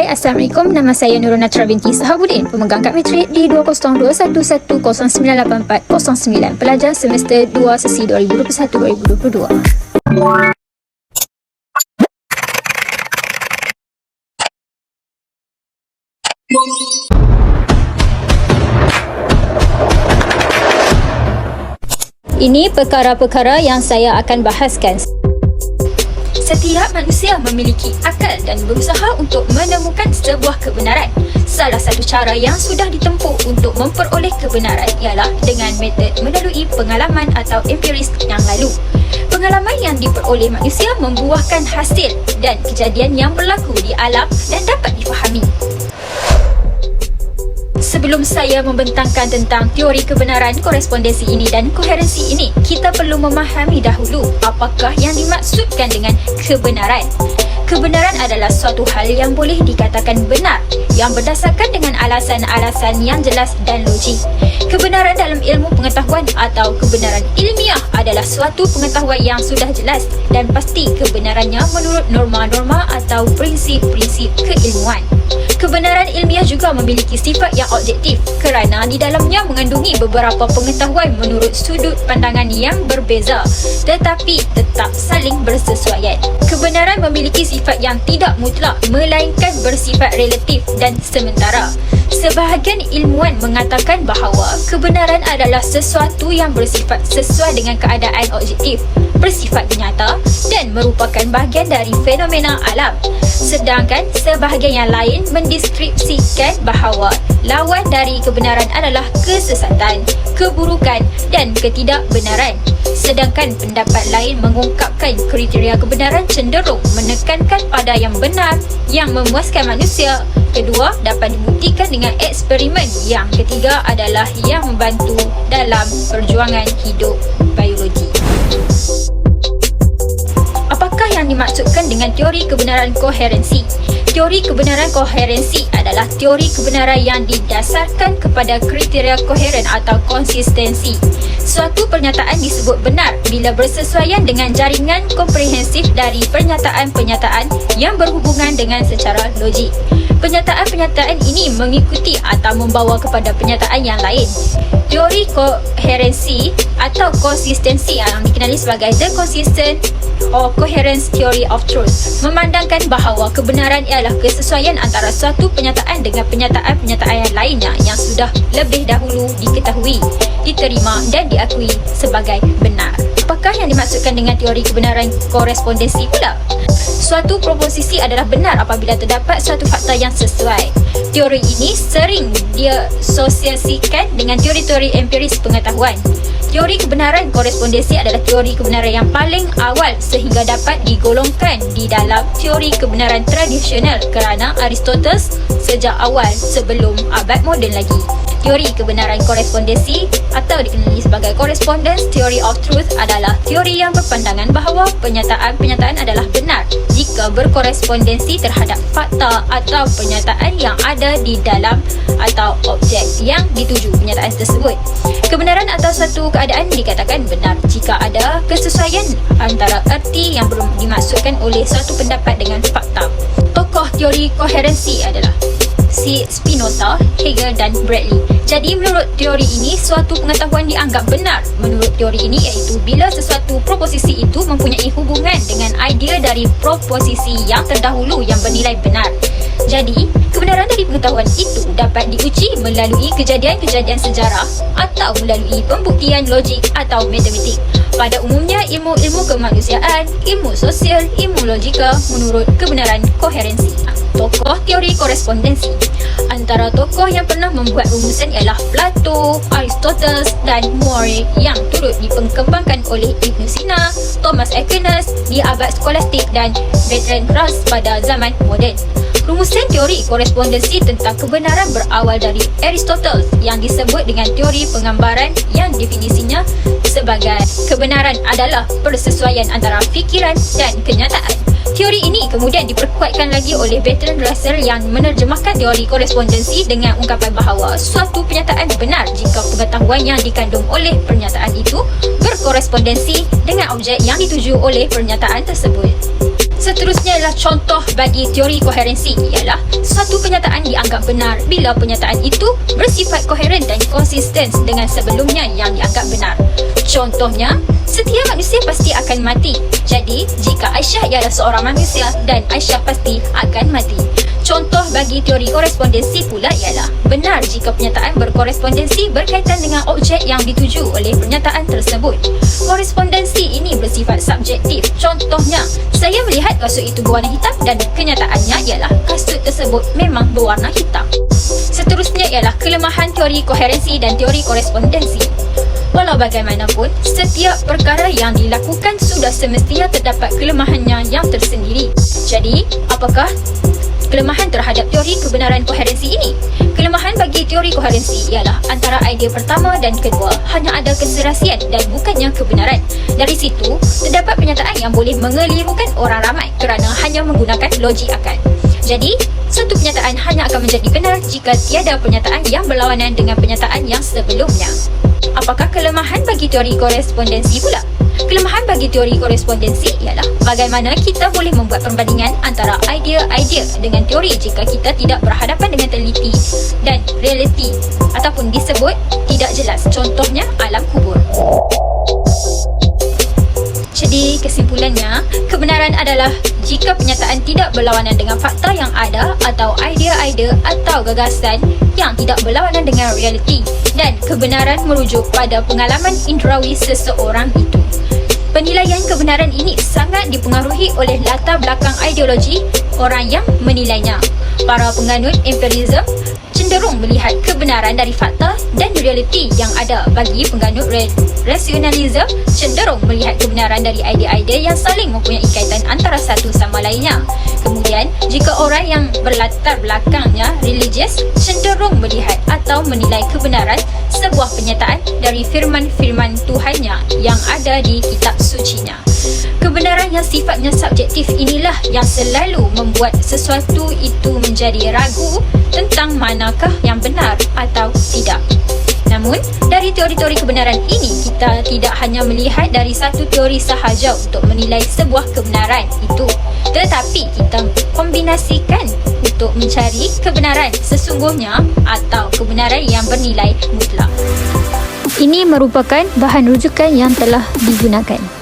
Assalamualaikum. Nama saya Nurul Natra binti Sahabuddin, pemegang kad matrik di 20211098409, pelajar semester 2 sesi 2021-2022. Ini perkara-perkara yang saya akan bahaskan. Setiap manusia memiliki akal dan berusaha untuk menemukan sebuah kebenaran. Salah satu cara yang sudah ditempuh untuk memperoleh kebenaran ialah dengan metod melalui pengalaman atau empiris yang lalu. Pengalaman yang diperoleh manusia membuahkan hasil dan kejadian yang berlaku di alam dan dapat difahami. Sebelum saya membentangkan tentang teori kebenaran, korespondensi ini dan koherensi ini, kita perlu memahami dahulu apakah yang dimaksudkan dengan kebenaran. Kebenaran adalah suatu hal yang boleh dikatakan benar, yang berdasarkan dengan alasan-alasan yang jelas dan logik. Kebenaran dalam ilmu pengetahuan atau kebenaran ilmiah adalah suatu pengetahuan yang sudah jelas dan pasti kebenarannya menurut norma-norma atau prinsip-prinsip keilmuan. Kebenaran ilmiah juga memiliki sifat yang objektif kerana di dalamnya mengandungi beberapa pengetahuan menurut sudut pandangan yang berbeza tetapi tetap saling bersesuaian. Kebenaran memiliki sifat yang tidak mutlak melainkan bersifat relatif dan sementara. Sebahagian ilmuwan mengatakan bahawa kebenaran adalah sesuatu yang bersifat sesuai dengan keadaan objektif, bersifat nyata dan merupakan bahagian dari fenomena alam. Sedangkan sebahagian yang lain mendeskripsikan bahawa lawan dari kebenaran adalah kesesatan, keburukan dan ketidakbenaran. Sedangkan pendapat lain mengungkapkan kriteria kebenaran cenderung menekankan pada yang benar yang memuaskan manusia. Kedua dapat dibuktikan dengan eksperimen. Yang ketiga adalah yang membantu dalam perjuangan hidup biologi. Apakah yang dimaksudkan dengan teori kebenaran koherensi? Teori kebenaran koherensi adalah teori kebenaran yang didasarkan kepada kriteria koheren atau konsistensi. Suatu pernyataan disebut benar bila bersesuaian dengan jaringan komprehensif dari pernyataan-pernyataan yang berhubungan dengan secara logik. Pernyataan-pernyataan ini mengikuti atau membawa kepada pernyataan yang lain. Teori koherensi atau konsistensi yang dikenali sebagai the consistent or coherence theory of truth memandangkan bahawa kebenaran ialah kesesuaian antara suatu pernyataan dengan pernyataan-pernyataan yang lainnya yang sudah lebih dahulu diketahui, diterima dan diakui sebagai benar. Apakah yang dimaksudkan dengan teori kebenaran korespondensi pula? Suatu proposisi adalah benar apabila terdapat suatu fakta yang sesuai. Teori ini sering diasosiasikan dengan teori-teori empiris pengetahuan. Teori kebenaran korespondensi adalah teori kebenaran yang paling awal sehingga dapat digolongkan di dalam teori kebenaran tradisional kerana Aristoteles sejak awal sebelum abad moden lagi. Teori kebenaran korespondensi atau dikenali sebagai correspondence theory of truth adalah teori yang berpandangan bahawa pernyataan-pernyataan adalah benar jika berkorespondensi terhadap fakta atau pernyataan yang ada di dalam atau objek yang dituju pernyataan tersebut. Kebenaran atau suatu keadaan dikatakan benar jika ada kesesuaian antara erti yang dimaksudkan oleh suatu pendapat dengan fakta. Tokoh teori koherensi adalah Spinoza, Hegel dan Bradley. Jadi menurut teori ini, suatu pengetahuan dianggap benar. Menurut teori ini iaitu bila sesuatu proposisi itu mempunyai hubungan dengan idea dari proposisi yang terdahulu yang bernilai benar. Jadi, kebenaran dari pengetahuan itu dapat diuji melalui kejadian-kejadian sejarah atau melalui pembuktian logik atau matematik. Pada umumnya, ilmu-ilmu kemanusiaan, ilmu sosial, ilmu logika menurut kebenaran koherensi. Tokoh teori korespondensi. Antara tokoh yang pernah membuat rumusan ialah Plato, Aristoteles dan More yang turut dikembangkan oleh Ibn Sina, Thomas Aquinas di abad skolastik dan Bertrand Russell pada zaman moden. Rumusan teori korespondensi tentang kebenaran berawal dari Aristoteles yang disebut dengan teori penggambaran yang definisinya sebagai kebenaran adalah persesuaian antara fikiran dan kenyataan. Teori ini kemudian diperkuatkan lagi oleh Bertrand Russell yang menerjemahkan teori korespondensi dengan ungkapan bahawa suatu pernyataan benar jika pengetahuan yang dikandung oleh pernyataan itu berkorespondensi dengan objek yang dituju oleh pernyataan tersebut. Seterusnya ialah contoh bagi teori koherensi ialah suatu kenyataan dianggap benar bila penyataan itu bersifat koheren dan konsisten dengan sebelumnya yang dianggap benar. Contohnya, setiap manusia pasti akan mati. Jadi, jika Aisyah ialah seorang manusia dan Aisyah pasti akan mati. Contoh bagi teori korespondensi pula ialah benar jika pernyataan berkorespondensi berkaitan dengan objek yang dituju oleh pernyataan tersebut. Korespondensi ini bersifat subjektif. Contohnya, saya melihat kasut itu berwarna hitam dan kenyataannya ialah kasut tersebut memang berwarna hitam. Seterusnya ialah kelemahan teori koherensi dan teori korespondensi. Walau bagaimanapun, setiap perkara yang dilakukan sudah semestinya terdapat kelemahannya yang tersendiri. Jadi, apakah kelemahan terhadap teori kebenaran koherensi ini? Kelemahan bagi teori koherensi ialah antara idea pertama dan kedua hanya ada keserasian dan bukannya kebenaran. Dari situ, terdapat pernyataan yang boleh mengelirukan orang ramai kerana hanya menggunakan logik akal. Jadi, satu pernyataan hanya akan menjadi benar jika tiada pernyataan yang berlawanan dengan pernyataan yang sebelumnya. Apakah kelemahan bagi teori korespondensi pula? Kelemahan bagi teori korespondensi ialah bagaimana kita boleh membuat perbandingan antara idea-idea dengan teori jika kita tidak berhadapan dengan teliti dan realiti ataupun disebut tidak jelas. Contohnya alam kubur. Jadi kesimpulannya, kebenaran adalah jika pernyataan tidak berlawanan dengan fakta yang ada atau idea-idea atau gagasan yang tidak berlawanan dengan realiti, dan kebenaran merujuk pada pengalaman indrawi seseorang itu. Penilaian kebenaran ini sangat dipengaruhi oleh latar belakang ideologi orang yang menilainya. Para penganut empirism cenderung melihat kebenaran dari fakta dan realiti yang ada, bagi penganut rasionalism cenderung melihat kebenaran dari idea-idea yang saling mempunyai kaitan antara satu sama lainnya. Kemudian, jika orang yang berlatar belakangnya religius cenderung melihat atau menilai kebenaran sebuah pernyataan dari firman-firman Tuhannya yang ada di kitab sucinya. Kebenaran yang sifatnya subjektif inilah yang selalu membuat sesuatu itu menjadi ragu tentang manakah yang benar atau tidak. Namun, dari teori-teori kebenaran ini, kita tidak hanya melihat dari satu teori sahaja untuk menilai sebuah kebenaran itu, tetapi kita kombinasikan untuk mencari kebenaran sesungguhnya atau kebenaran yang bernilai mutlak. Ini merupakan bahan rujukan yang telah digunakan.